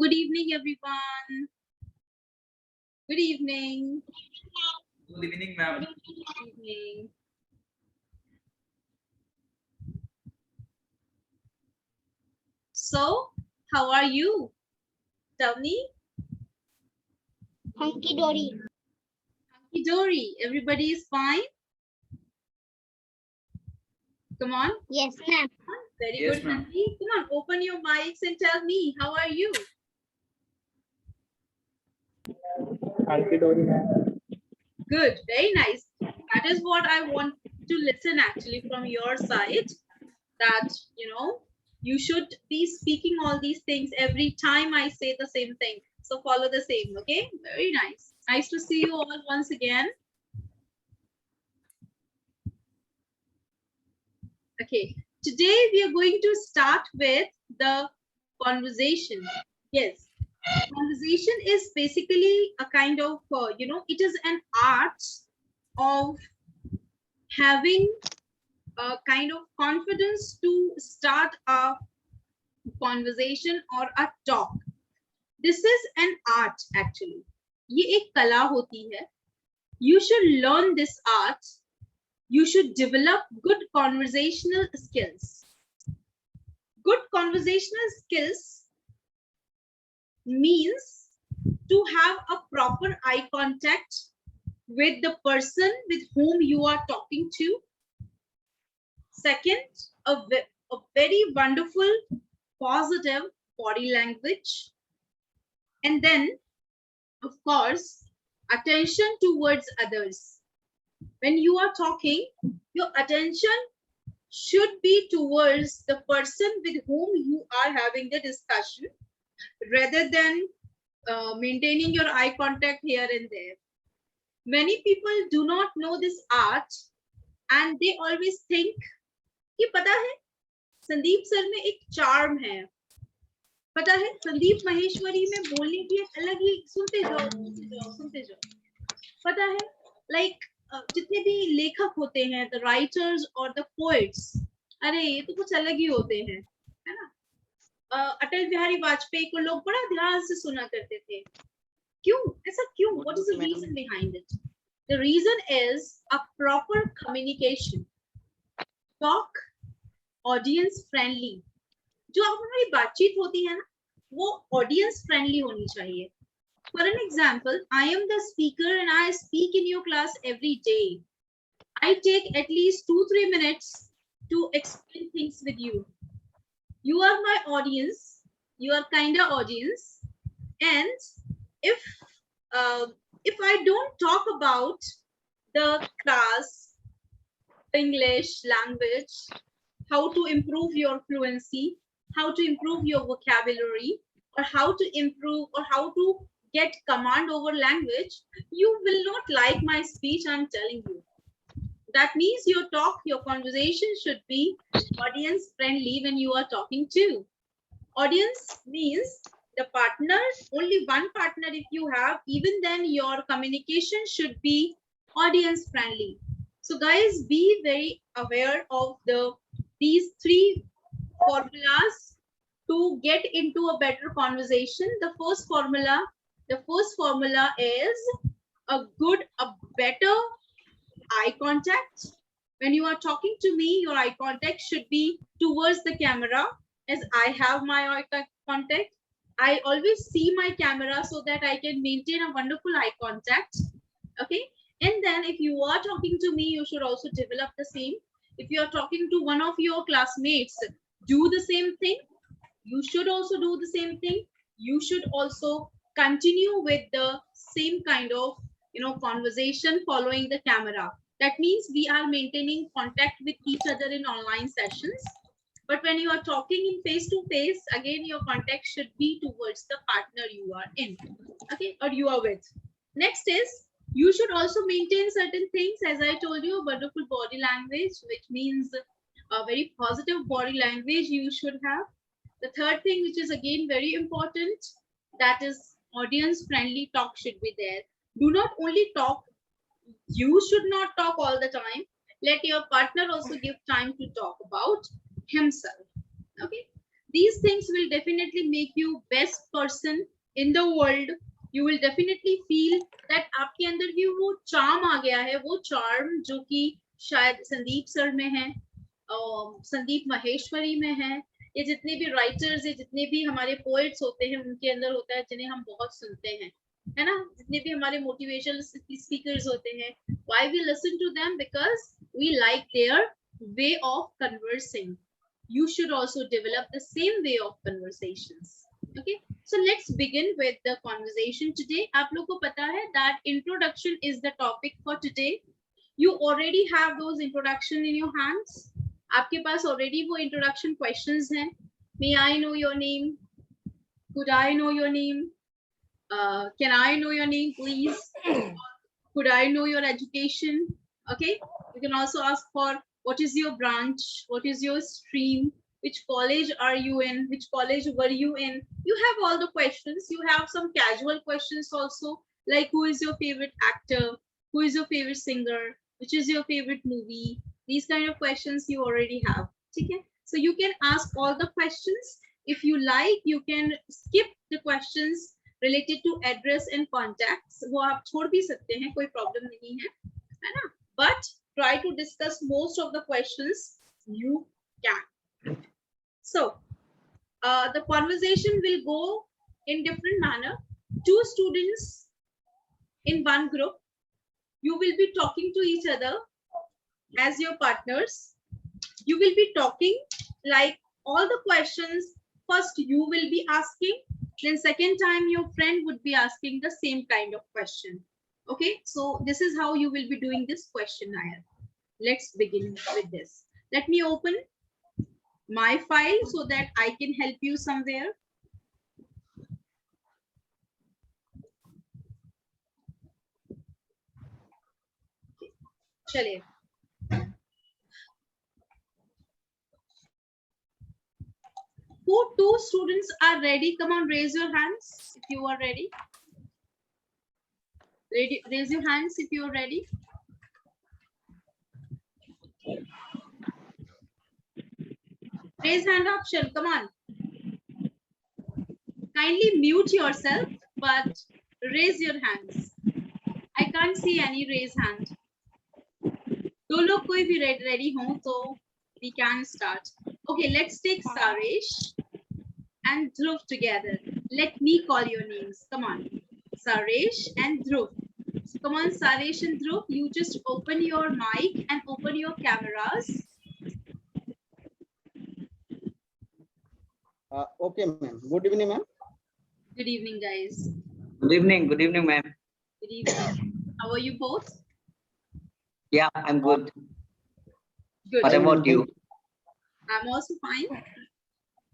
good evening, everyone. Good evening. Good evening, ma'am. Good evening. So, how are you? Tavni? Hunky dory. Hunky dory. Everybody is fine? Come on. Yes, ma'am. Very Yes, good, ma'am. Hanki. Come on, open your mics and tell me, how are you? Hunky dory, ma'am. Good. Very nice. That is what I want to listen actually from your side. That, you should be speaking all these things every time I say the same thing. So follow the same, okay? Very nice. Nice to see you all once again. Okay, today we are going to start with the conversation. Yes, conversation is basically a kind of, it is an art of having a kind of confidence to start a conversation or a talk. This is an art actually. ये एक कला होती है. You should learn this art. You should develop good conversational skills. Good conversational skills means to have a proper eye contact with the person with whom you are talking to. Second, a very wonderful, positive body language. And then, of course, attention towards others. When you are talking, your attention should be towards the person with whom you are having the discussion rather than maintaining your eye contact here and there. Many people do not know this art and they always think कि पता है Sandeep sir में एक charm है, पता है संदीप महेश्वरी में बोलने की एक अलग ही सुनते जाओ पता है लाइक जितने भी लेखक होते हैं द राइटर्स और द पोएट्स, अरे ये तो कुछ अलग ही होते हैं, है ना. अटल बिहारी वाजपेयी को लोग बड़ा ध्यान से सुना करते थे. क्यों ऐसा क्यों? What is the reason behind it? The reason is a proper communication. Talk audience friendly. जो हमारी बातचीत होती है ना, वो ऑडियंस फ्रेंडली होनी चाहिए. For an example, I am the speaker and I speak in your class every day. I take at least 2-3 minutes to explain things with you. You are my audience. You are kind of audience. And if I don't talk about the class, English language, how to improve your fluency, how to improve your vocabulary, or how to improve or how to get command over language, you will not like my speech, I'm telling you. That means your talk, your conversation should be audience friendly when you are talking to. Audience means the partner, only one partner if you have, even then your communication should be audience friendly. So guys, be very aware of these three formulas to get into a better conversation. The first formula is a better eye contact. When you are talking to me, your eye contact should be towards the camera. As I have my eye contact, I always see my camera so that I can maintain a wonderful eye contact. Okay. And then if you are talking to me, you should also develop the same. If you are talking to one of your classmates, do the same thing. You should also do the same thing. You should also continue with the same kind of conversation following the camera. That means we are maintaining contact with each other in online sessions. But when you are talking in face to face, again your contact should be towards the partner you are in, okay, or you are with. Next is you should also maintain certain things, as I told you, wonderful body language, which means a very positive body language you should have. The third thing, which is again very important, that is audience friendly talk should be there. Do not only talk, you should not talk all the time. Let your partner also give time to talk about himself. Okay. These things will definitely make you best person in the world. You will definitely feel that आपके अंदर भी वो charm आ गया है, वो charm जो कि शायद संदीप सर में है, संदीप माहेश्वरी में है, ये जितने भी राइटर्स है, जितने भी हमारे पोएट्स होते हैं, उनके अंदर होता है, जिन्हें हम बहुत सुनते हैं, है ना, जितने भी हमारे मोटिवेशनल स्पीकर्स होते हैं, why we listen to them? Because we like their way of conversing. You should also develop the same way of conversations. Okay, so let's begin with the conversation today. आप लोग को पता है that introduction is the topic for today. You already have those introduction in your hands. आपके पास already वो introduction questions हैं. May I know your name? Could I know your name? Can I know your name, please? Could I know your education? Okay. You can also ask for what is your branch? What is your stream? Which college are you in? Which college were you in? You have all the questions. You have some casual questions also, like who is your favorite actor? Who is your favorite singer? Which is your favorite movie? These kind of questions you already have. Okay? So you can ask all the questions. If you like, you can skip the questions related to address and contacts. वो आप छोड़ भी सकते हैं, कोई problem नहीं है ना? But try to discuss most of the questions you can. So the conversation will go in different manner. Two students in one group. You will be talking to each other as your partners. You will be talking like all the questions. First you will be asking, then second time your friend would be asking the same kind of question. Okay, so this is how you will be doing this questionnaire. Let's begin with this. Let me open my file so that I can help you somewhere. चलिए. Who two students are ready? Come on, raise your hands if you are ready. Raise your hands if you are ready. Raise hand option. Come on. Kindly mute yourself, but raise your hands. I can't see any raise hand. दो लोग कोई भी ready हो तो we can start. Okay, let's take Saresh and Dhruv together. Let me call your names. Come on, Saresh and Dhruv. So come on, Saresh and Dhruv. You just open your mic and open your cameras. Okay, ma'am. Good evening, ma'am. Good evening, guys. Good evening, ma'am. Good evening. How are you both? Yeah, I'm good. Good. What about you? I'm also fine.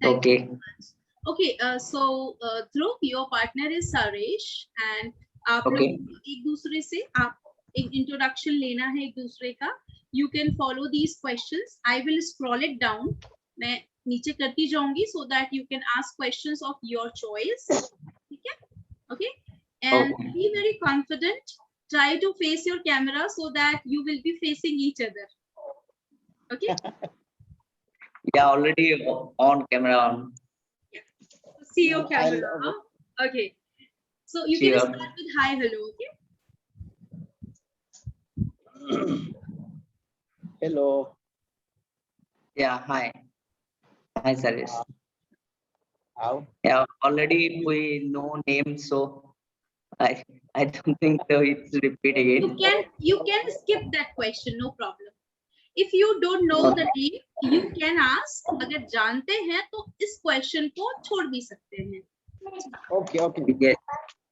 Thank Okay. you so much. Okay, so Dhruv, your partner is Saresh, and आप लोग एक दूसरे से आप एक introduction लेना है एक दूसरे का. You can follow these questions. I will scroll it down. मैं नीचे करती जाऊंगी so that you can ask questions of your choice. ठीक है? Okay. And be very confident. Try to face your camera so that you will be facing each other. Okay. Yeah, already on camera on. Yeah. See your camera. Huh? Okay. So you can start with hi, hello. Okay. Hello. Yeah, hi. Hi, Saresh. How? Yeah, already we know names, so I don't think so it's repeat again. You can skip that question, no problem. If you don't know the name, you can ask. अगर जानते हैं तो इस question को छोड़ भी सकते हैं. Okay, okay.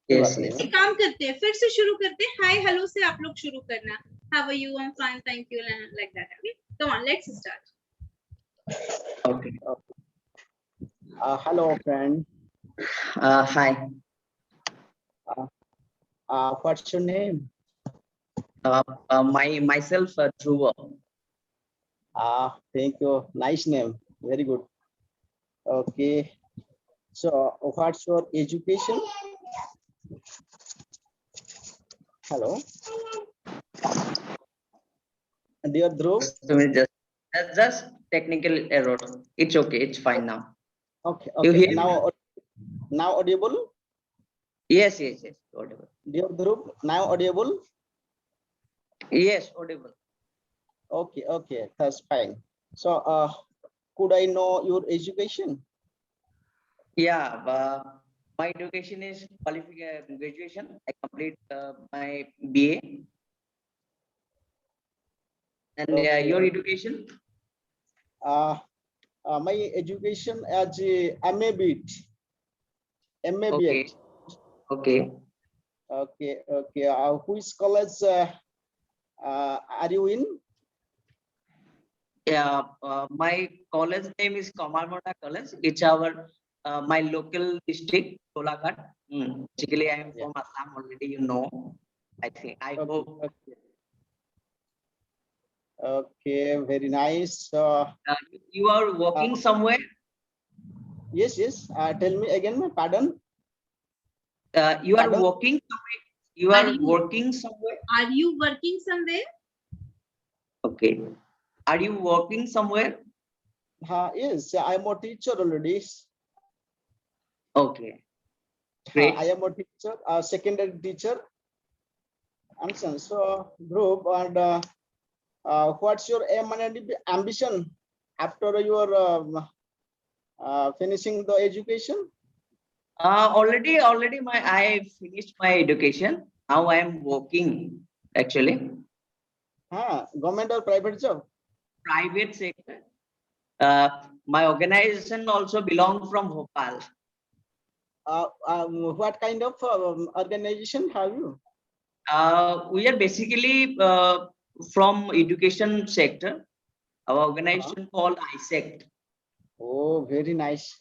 Yes. एक काम करते हैं, फिर से शुरू करते हैं. Hi, hello से आप लोग शुरू करना. How are you? I'm fine, thank you, and like that. Okay, come on, let's start. Okay. Hello, friend. Hi. What's your name? Myself, Dhruva. Thank you. Nice name. Very good. Okay. So, what's your education? Hello. Dear Dhruv. Just technical error. It's okay. It's fine now. Okay, You okay. hear me? Now audible, Yes, yes, yes. Audible. dear Dhruv. Now audible. Yes, audible. Okay, okay, that's fine. So, could I know your education? Yeah, my education is qualification graduation. I complete my BA. And Okay. your education? Uh, my education as a MA BEd. MA BEd. Okay, okay. Okay, okay. Which college are you in? Yeah, my college name is Kamalmota College. It's our my local district, Golaghat. Basically, I am Yeah. from Assam already. You know, I think. I Okay, hope. okay. Okay, very nice. You are working somewhere. Yes, yes. Tell me again, pardon. You are Pardon. working somewhere. You Are are you working somewhere. are you working somewhere? Okay. Are you working somewhere? Yes, I am a teacher already. Okay. I Great. am a teacher, a secondary teacher. Understand? So, group, and what's your aim and ambition after your finishing the education? Already I finished my education. Now I am working actually Government or private job? private sector. My organization also belong from Bhopal. What kind of organization have you? We are basically from education sector. Our organization called ISECT. Oh, very nice,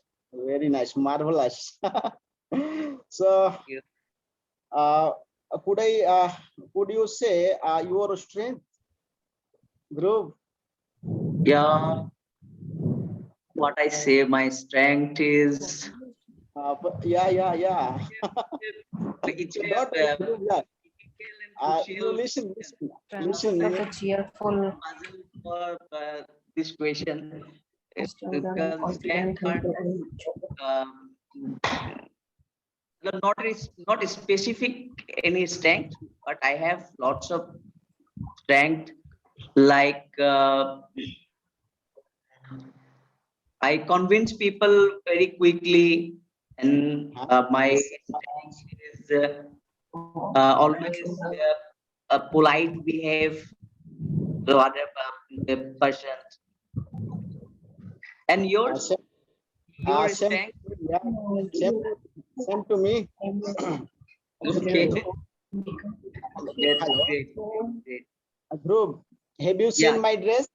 marvelous. So, Yeah. uh, could you say your strength, group? Yeah, what I say, my strength is Yeah. it's Don't a group, yeah. critical and You crucial listen. Of a cheerful, puzzle for this question. strengthen, Because strength confident, are helpful, and not specific any strength, but I have lots of strength. Like I convince people very quickly, and my strength is always polite behave to other person. And yours, your Same, strength. yeah, same, same to me. Okay, that's Hello, great. Great. group. Have you Yeah. seen my dress?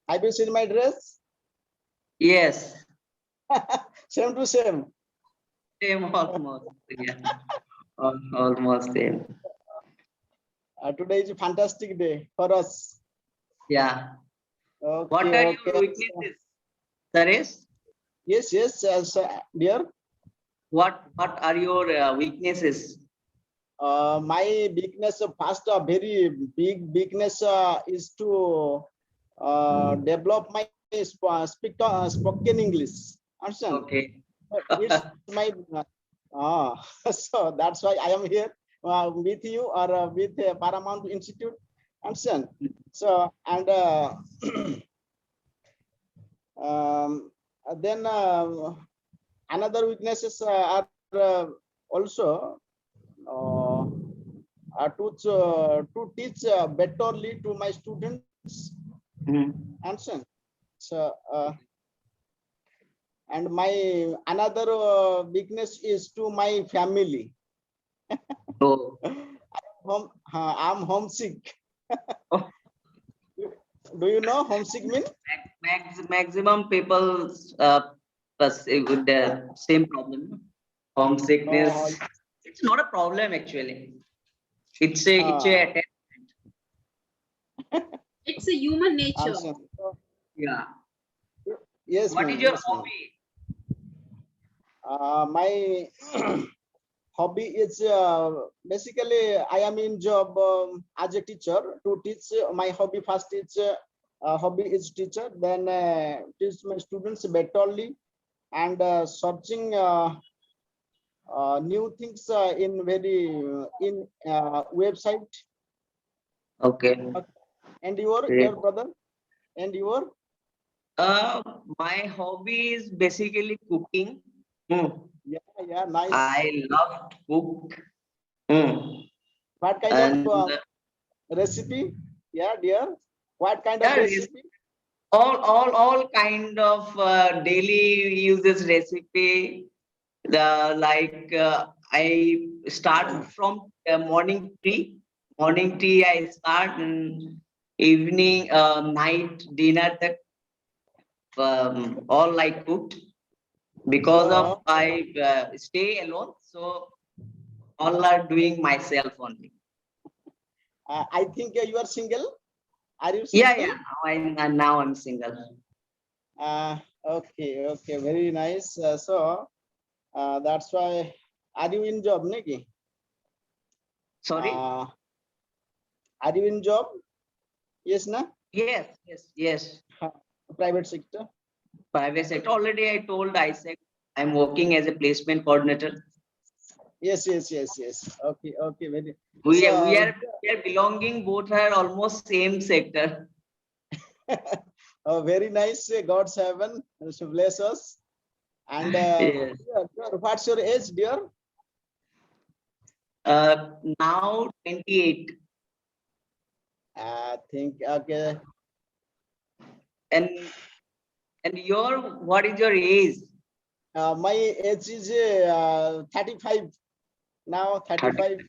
Have you seen my dress? Yes. Same to same. Same almost. Yeah. Almost same. Today is a fantastic day for us. Yeah. Okay, What are okay. your weaknesses, Suresh? Yes, dear. What are your weaknesses? My weakness, first, very big weakness is to develop my spoken English. Understand? Okay. It's my so that's why I am here with you or with Paramount Institute. Understand? So and then another weaknesses are also to teach betterly to my students. Mhm. Understand? So and my another weakness is to my family. So, I'm homesick. oh, Do you know homesick mean? maximum people with the same problem. Homesickness. It's not a problem actually. It's a It's a human nature. Understand. yeah. Yes, What ma'am. is your Yes, ma'am. hobby? My hobby is basically I am in job as a teacher to teach. My hobby first is hobby is teacher. Then teach my students betterly and searching new things in website. Okay. And Great. your brother and your My hobby is basically cooking. yeah, nice. I love to cook. Mm. What kind And of recipe? Yeah, dear. What kind of yeah, it's recipe? all kind of daily uses recipe. I start from morning tea. Morning tea I start, and evening, night dinner. All I cooked because of So I stay alone, so all are doing myself only. I think you are single. Are you Yeah, single? yeah. Now I'm single. Okay, okay, very nice. That's why. Are you in job, Niki? Sorry. Are you in job? Yes, na? Yes. Private sector. Private sector. Already I told ISEC I'm working as a placement coordinator. Yes. Okay, okay, very. We So are belonging, both are almost same sector. very nice. God's heaven to bless us. And Yes. dear, what's your age, dear? Now 28. I think okay. And your, what is your age? My age is 35 now. 35.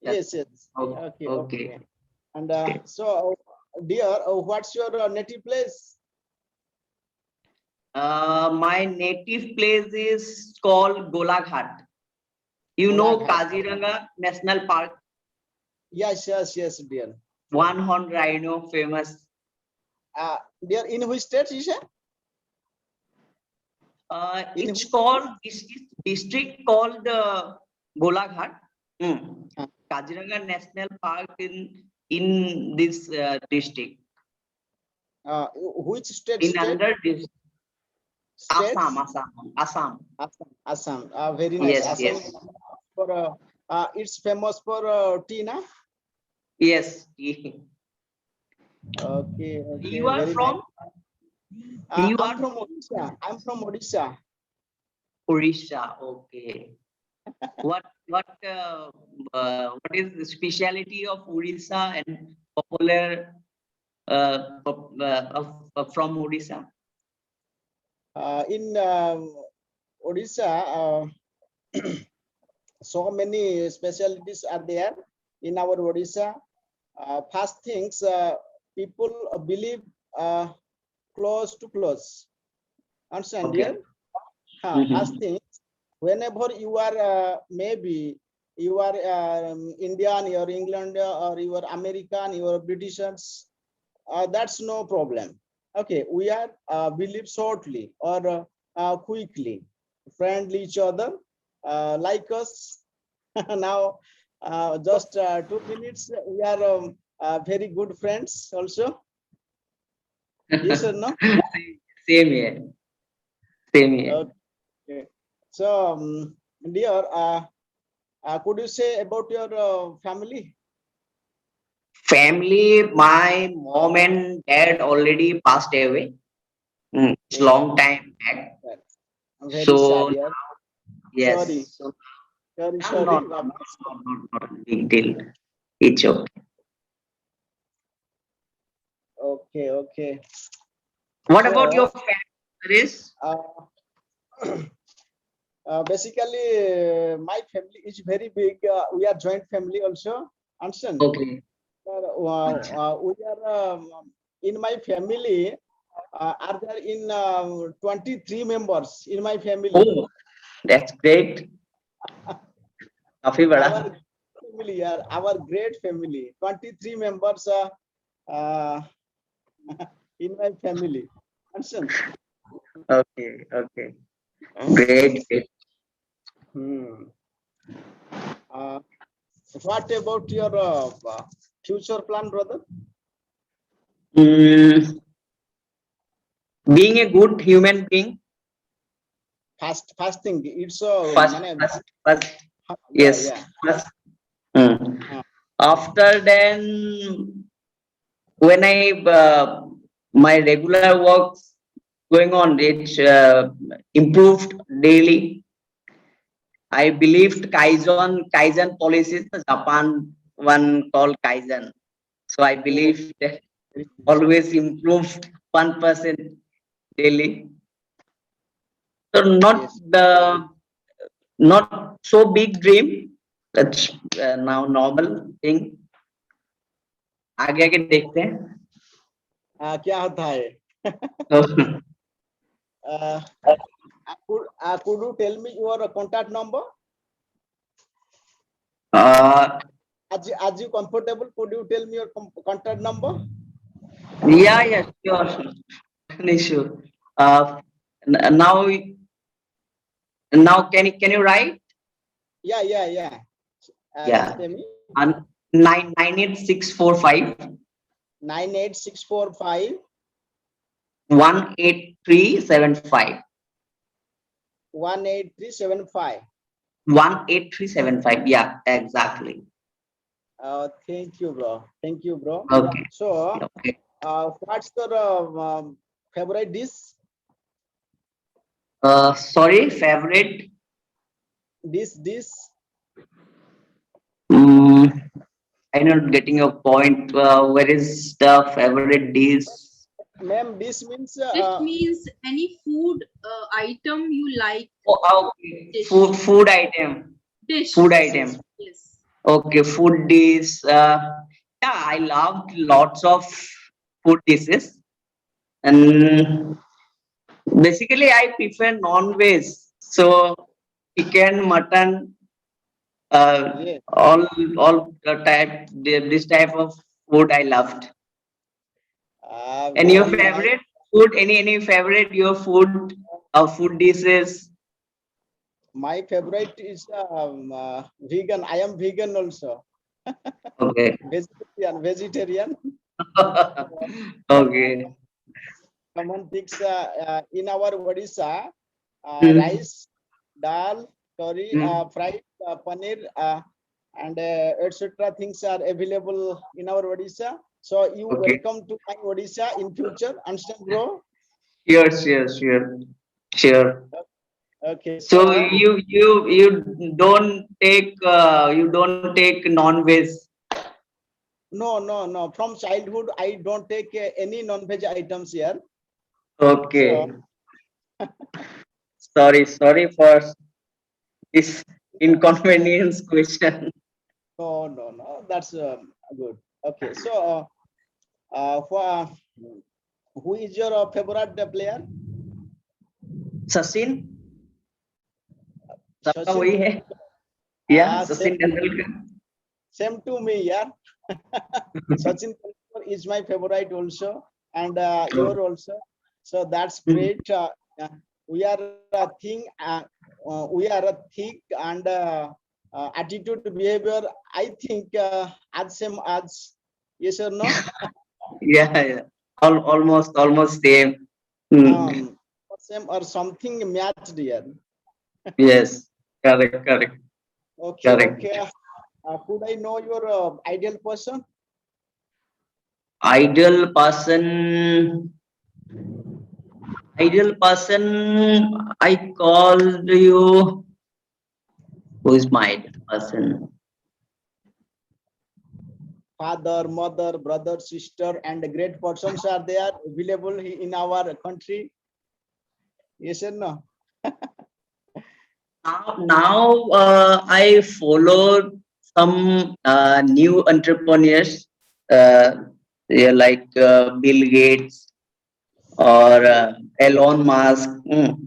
Yes. Okay. Okay. And Okay. so, dear, what's your native place? My native place is called Golaghat. You know Golaghat. Kaziranga National Park, Yes, dear. one horn rhino famous. Dear, in which state is it? In It's called district called Golaghat. Kaziranga National Park in this district. Which state? In under this State? Assam. Assam. Very nice. Yes, Assam yes. for it's famous for tea, na? Yes. Okay. You are Very from? nice. You I'm are from Odisha. Odisha. Okay. What is the speciality of Odisha and popular from Odisha? In Odisha, so many specialties are there in our Odisha. First things, people believe close to close. Understand, Okay. dear? First thing, whenever you are maybe you are Indian, you are England, or you are American, you are Britishers, that's no problem. Okay, we are believe shortly or quickly, friendly each other, like us. Now, just 2 minutes, we are very good friends also. Yes or no? Same here. Same here. Okay. So, dear, could you say about your family? Family, my mom and dad already passed away. It's long time back. I'm very So sad, yeah. yes. Sorry. So, Sorry. not a big deal. It's okay. Okay. What So, about your family, Chris? Basically, my family is very big. We are joint family also. Understand? Okay. We are in my family. Are there in 23 members in my family? Oh, that's great. Kafi bada. Our family, our great family. 23 members in my family. Understand? Okay. Great. What about your future plan, brother? Being a good human being, fasting. It's First, মানে, first, yeah, yes, yeah. first. Hmm. After then, when I my regular works going on, it improved daily. I believed Kaizen policies, the Japan one called Kaizen. So I believe that always improve 1% daily. So not Yes. the not so big dream. That's now normal thing. आगे आगे देखते हैं. क्या होता है? Could you tell me your contact number? As you comfortable, could you tell me your contact number? Yeah, sure. An issue. Now can you write? Yeah. Yeah. Just tell me. 98645 98645 18375 18375. 18375. Yeah, exactly. Thank you, bro. Thank you, bro. Okay. So, Okay. what's your favorite dish? Sorry, favorite. Dish. I'm not getting your point. Where is the favorite dish? Ma'am, dish means Dish means any food item you like. Oh, okay. Dish. Food item. Dish. Food item. Yes. Okay, food dish. Yeah, I loved lots of food dishes, and basically I prefer non-veg. So chicken, mutton, yeah. all the type. This type of food I loved. And your Very nice. favorite food? Any favorite your food? Food dishes? My favorite is vegan. I am vegan also. Okay. Vegetarian. Okay. Common things in our Odisha, Mhm. rice, dal, curry, fried paneer, and etc. things are available in our Odisha. So you Okay. welcome to my Odisha in future. Understand, bro? Sure. Okay. So you don't take non-veg. No. From childhood, I don't take any non-veg items here. Okay. So, Sorry for this inconvenience question. no. That's good. Okay. So, who is your favorite player? Sachin? सबका वही Sachin. है. Yeah, Sachin Same Tendulkar. to me, yeah. Sachin Tendulkar is my favorite also, and your also. So that's great. We are a thing. We are a thick and attitude behavior. I think as same as, yes or no? Yeah. Almost same. Same or something matched here. Yes, correct. Okay. Could I know your ideal person? Ideal person, I called you. Who is my ideal person? Father, mother, brother, sister, and great persons are there available in our country. Yes or no? Now I followed some new entrepreneurs, yeah, like Bill Gates or Elon Musk.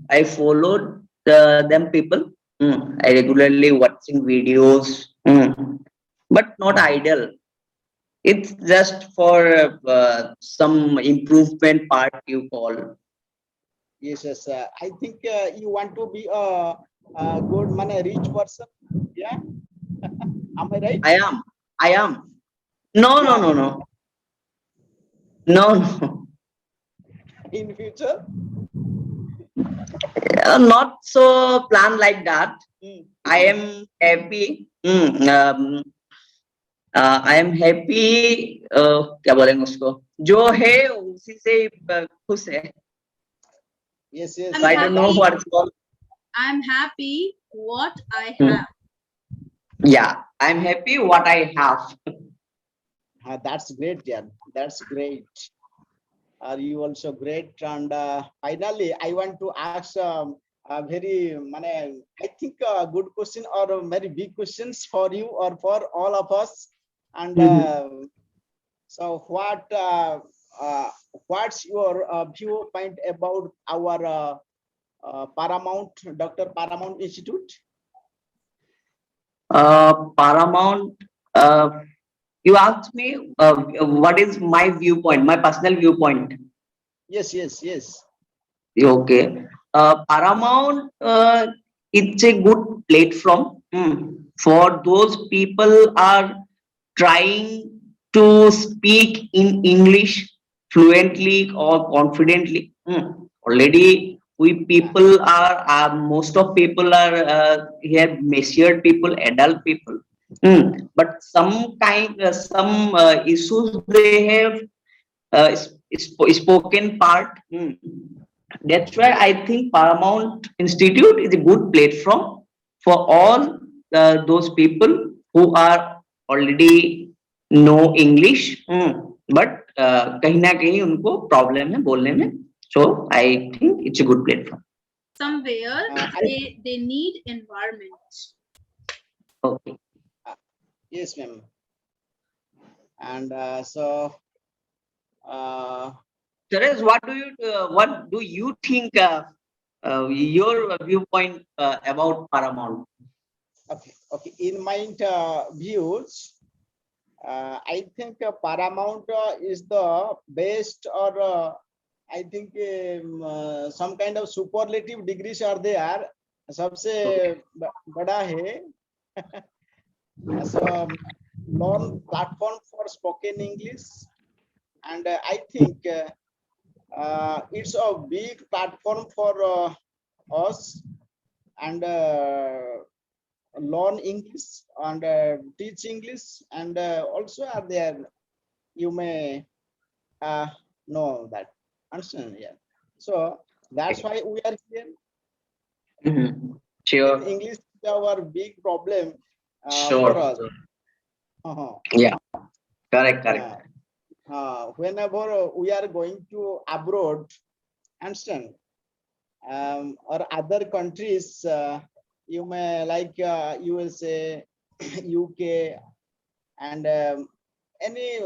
I followed them people. I regularly watching videos, but not idle. It's just for some improvement part you call. Yes. I think you want to be a good man, a rich person. Yeah. Am I right? I am. No. In future? Not so planned like that. Hmm. I am happy. I am happy क्या बोलेंगे उसको जो है उसी से खुश है Yes, yes. I'm I don't know happy. What is called I'm happy what I Hmm. have. या I am happy what I have That's great, yeah. That's great. Are you also great? And finally, I want to ask a very, I think good question or very big questions for you or for all of us. And so, what's your viewpoint about our Paramount, Dr. Paramount Institute? paramount you asked me what is my viewpoint my personal viewpoint Yes, yes, yes. okay paramount it's a good platform for those people are trying to speak in English fluently or confidently. Already, we people are most of people are here matured people, adult people. But some issues they have spoken part. That's why I think Paramount Institute is a good platform for all those people who are already know English, but कहीं ना कहीं उनको problem है बोलने में. So I think it's a good platform. Somewhere they need environment. Okay. Yes, ma'am. And so, Suresh, what do you think your viewpoint about Paramount? okay. In my views, I think Paramount is the best, or I think some kind of superlative degrees are there. सबसे बड़ा है. So, learn platform for spoken English, and I think it's a big platform for us, and learn English and teach English, and also are there. You may know that. Understand? Yeah. So that's why we are here. Sure. English is our big problem Sure. for us. Yeah. Correct. Whenever we are going to abroad, understand, or other countries, you may like USA, UK, and any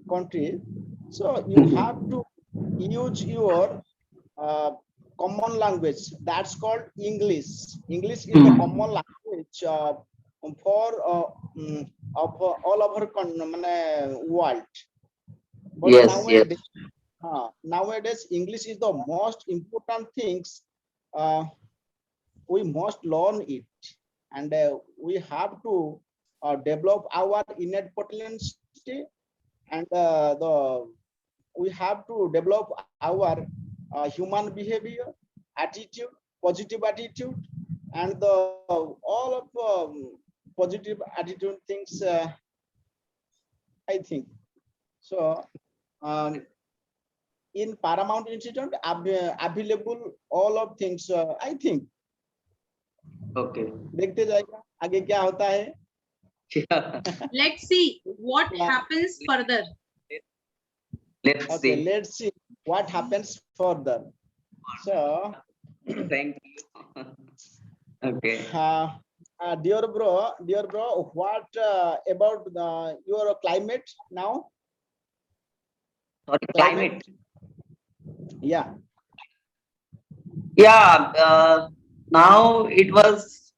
country. So you have to use your common language. That's called English. English is the common language for of all over world. But Yes. nowadays, English is the most important things. We must learn it, and we have to develop our innate potentiality, and we have to develop our human behavior, attitude, positive attitude, and the all of positive attitude things. I think so. In Paramount Institute, available all of things. I think. Okay. देखते जाएगा आगे क्या होता है. Let's see what happens further. Let's Okay, see. let's see what happens further. So, Thank you. Okay. dear bro, what about your climate now? Sorry, climate. Yeah. Yeah. Now it was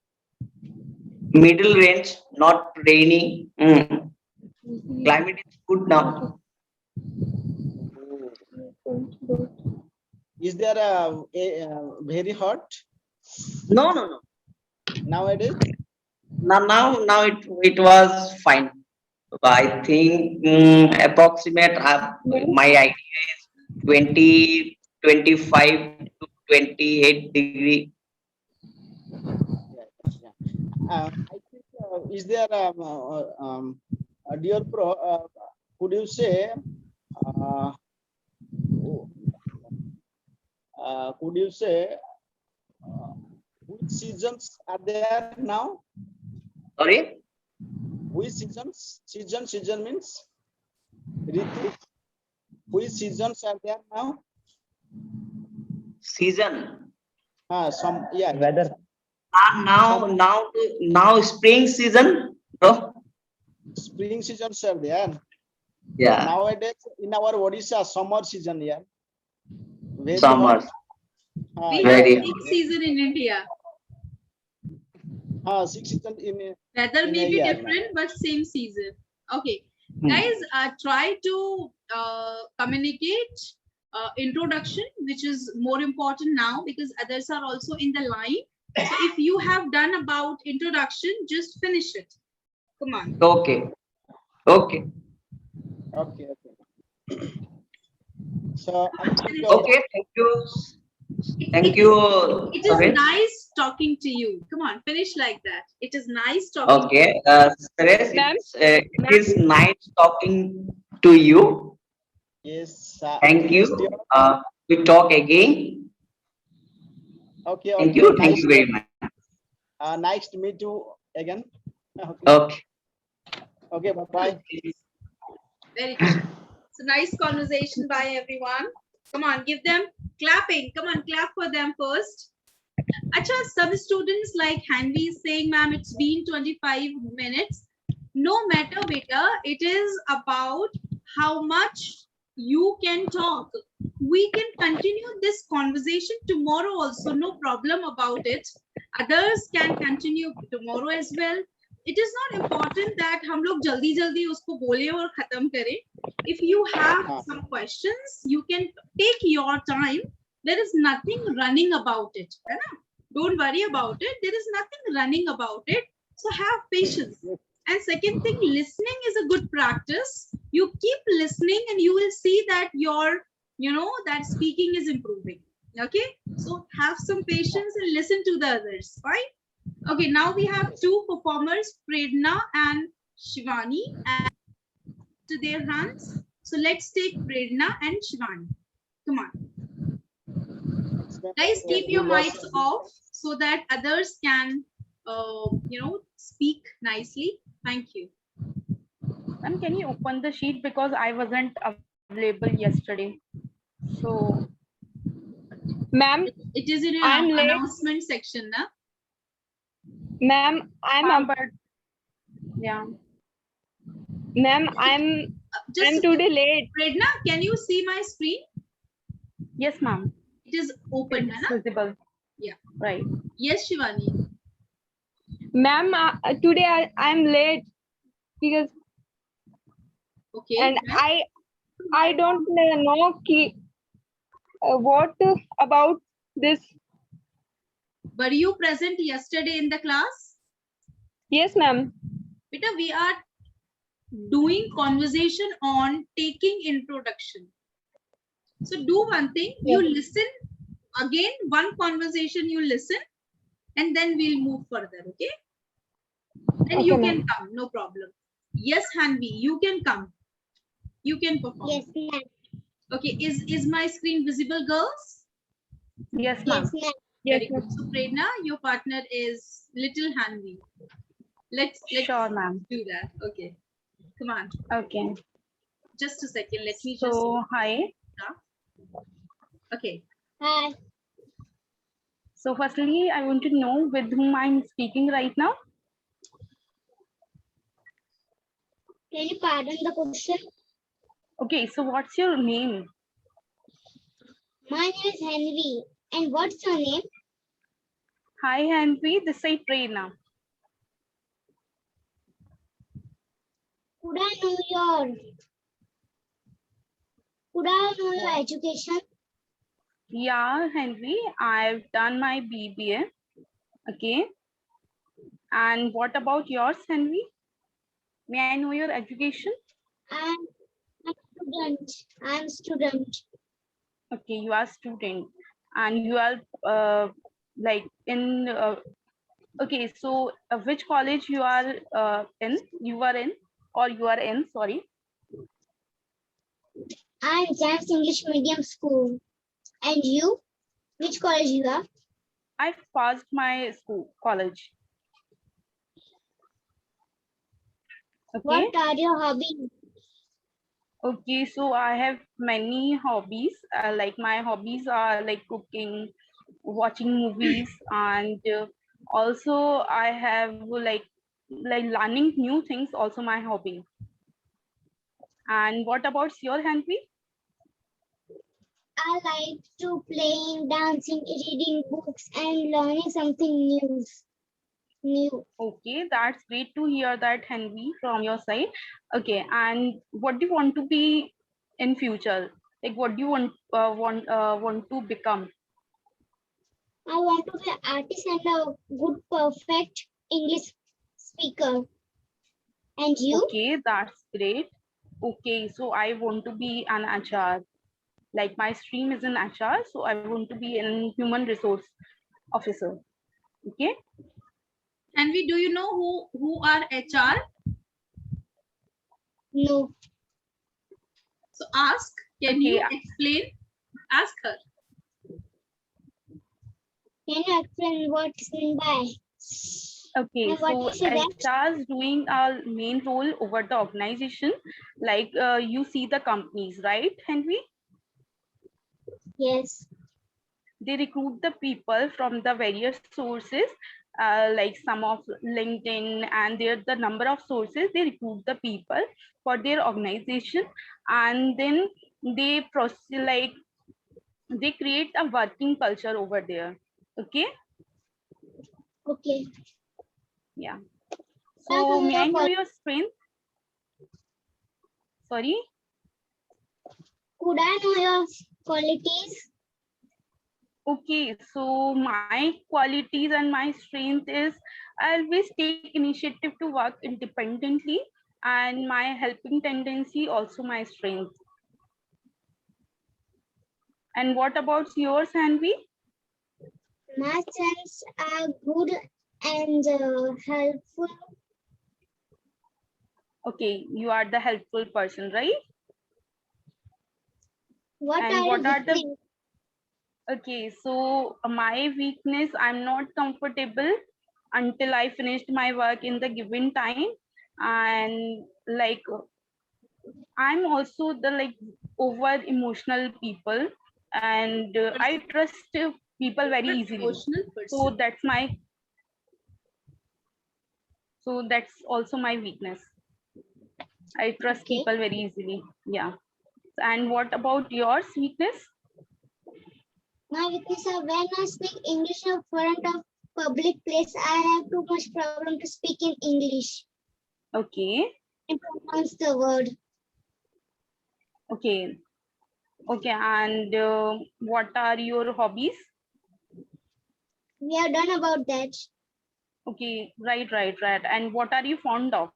middle range, not rainy. Climate is good now. Is there a very hot No. nowadays? Now it was fine. I think approximate my idea is 25 to 28 degree. I think, is there, dear Pro, could you say, could you say, which seasons are there now? Sorry? Which seasons? Season means Ritu. Which seasons are there now? Season. Some, yeah. Weather. Now spring season, bro. Spring seasons are there. Yeah, Nowadays in our Odisha, summer season, yeah. Very summer. hot. We Yeah, have Very- yeah. 6 season in India. 6 season in Weather In may a be year, different, but same season. Okay, Hmm. guys, try to communicate introduction, which is more important now because others are also in the line. So if you have done about introduction, just finish it. Come on. Okay. Okay. okay. So I think, Okay. Thank you. Thank you. It is Suresh. nice talking to you. Come on, finish like that. It is nice talking. Okay. Suresh, Ma'am? it is nice talking to you. yes. Thank you. next year. We talk again. Okay. Thank Okay. you. Thank Nice, you very much. nice to meet you again. Okay. Okay. Okay. Bye bye. Very good. So nice conversation by everyone. Come on, give them clapping. Come on, clap for them first. Acha, some students like Hanvi is saying, ma'am, it's been 25 minutes. No matter, beta, it is about how much you can talk. We can continue this conversation tomorrow also, no problem about it. Others can continue tomorrow as well. It is not important that हम लोग जल्दी जल्दी उसको बोले और खत्म करें. If you have some questions, you can take your time. There is nothing running about it. है ना? Don't worry about it. There is nothing running about it. So have patience. And second thing, listening is a good practice. You keep listening and you will see that your, that speaking is improving. Okay. So have some patience and listen to the others. Fine. Okay. Now we have two performers, Prerna and Shivani, and to their hands. So let's take Prerna and Shivani. Come on. Guys, keep your mics off so that others can, speak nicely. Thank you. Ma'am, can you open the sheet because I wasn't available yesterday. So, Ma'am, It is in your I'm late. announcement section, na? ma'am, but yeah. ma'am, I'm Just today late. Prerna, can you see my screen? Yes, ma'am. It is open, It's na? visible. Yeah. Right. Yes, Shivani. Ma'am, today I'm late because Okay. and ma'am. I don't know what about this. Were you present yesterday in the class? Yes, ma'am. Beta, we are doing conversation on taking introduction. So do one thing, you listen again, one conversation you listen, and then we'll move further, okay? And Okay, you ma'am. can come, no problem. Yes, Hanvi, you can come. You can perform. Yes, ma'am. Okay, is my screen visible, girls? Yes, ma'am. Yes, ma'am. Very Yes, good. So Prerna, your partner is little Hanvi. Let's Sure, ma'am. do that. Okay. Come on. Okay. Just a second. Let me So, hi. Okay. Hi. So, firstly, I want to know with whom I'm speaking right now. Can you pardon the question? Okay, so what's your name? My name is Henry. And what's your name? Hi, Hanvi. This is Prerna. Could I know your education? Yeah, Henry, I've done my BBA. Okay. And what about yours, Henry? May I know your education? I'm a student. I'm a student. Okay, you are student. and you are like in okay, so which college you are in? You are in, or you are in? Sorry. I'm James English Medium School. And you? Which college you are? I passed my school college. Okay. What are your hobbies? Okay, so I have many hobbies. Like my hobbies are like cooking, watching movies, and also I have like learning new things. Also my hobby. And what about your Hanvi? I like to playing, dancing, reading books, and learning something new. Okay, that's great to hear that, Henry, from your side. Okay, and what do you want to be in future? Like, what do you want to become? I want to be an artist and a good, perfect English speaker. And you? Okay, that's great. Okay, so I want to be an HR. Like my stream is in HR, so I want to be an human resource officer. Okay. Hanvi, do you know who are HR? No. So ask, can Okay. you explain? Ask her. Can you explain what is meant by? Okay, And what so is that? HR is doing a main role over the organization. Like you see the companies, right, Henry? Yes. They recruit the people from the various sources, like some of LinkedIn, and there the number of sources. They recruit the people for their organization, and then they proceed like they create a working culture over there. Okay. Okay. Yeah. Can So I may I know know your your strength? Sorry. Could I know your qualities? Okay, so my qualities and my strength is I always take initiative to work independently, and my helping tendency also my strength. And what about yours, Hanvi? My strengths are good and helpful. Okay, you are the helpful person, right? What And are what your are the weaknesses? okay, so my weakness, I'm not comfortable until I finished my work in the given time. And like I'm also the like over emotional people, and I trust people very But easily. emotional So person. that's also my weakness. I trust Okay. people very easily. Yeah. And what about yours weakness? My weakness are when I speak English in front of public place, I have too much problem to speak in English Okay. and pronounce the word. Okay. Okay. And what are your hobbies? We are done about that. Okay. Right. And what are you fond of?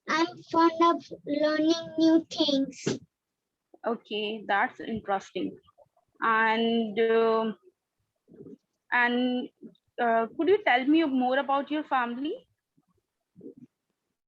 I'm fond of learning new things. Okay. That's interesting. And and could you tell me more about your family?